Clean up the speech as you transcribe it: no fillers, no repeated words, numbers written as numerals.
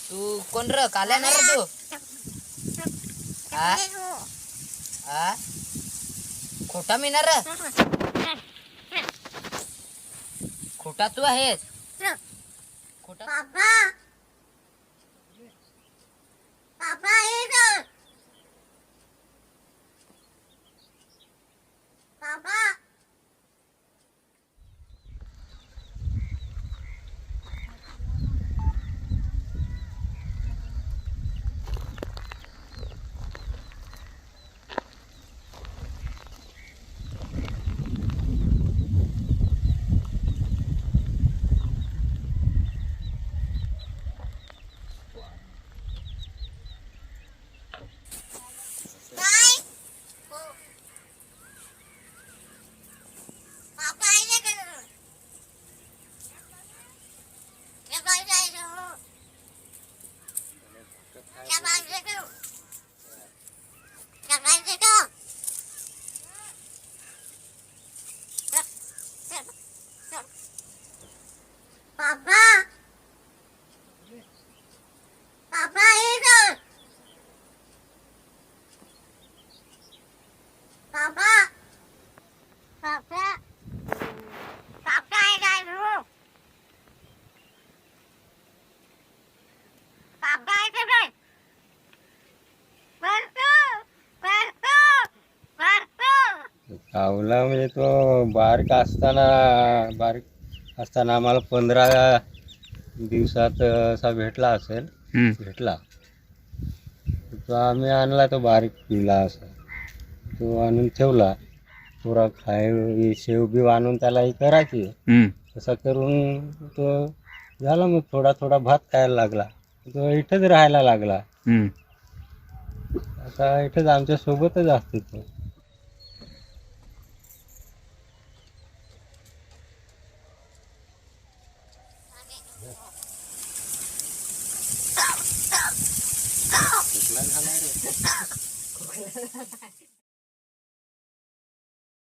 तू कोण र काल्या ना रे तू हा खोटा मी ना र खोटा तू आहेस खोटा पापा पापा इधर पापा काय पापा इधर करो क्या बात है हो क्या बात है करो क्या बात है करो पापा पापा इधर पापा पापा पापा इधर हो पापा इधर परतू परतू परतू सावला म्हणजे तो बारीक असताना आम्हाला 15 दिवसात असा भेटला असेल. भेटला तो आम्ही आणला, तो बारीक पिला असा तो आणून ठेवला. पुरा खाय शेव बी आणून त्याला ही करायची. तसा करून तो झाला. मग थोडा थोडा भात खायला लागला. तो इथंच राहायला लागला. आता इथंच आमच्या सोबतच असतो तो. खोकला झाला रे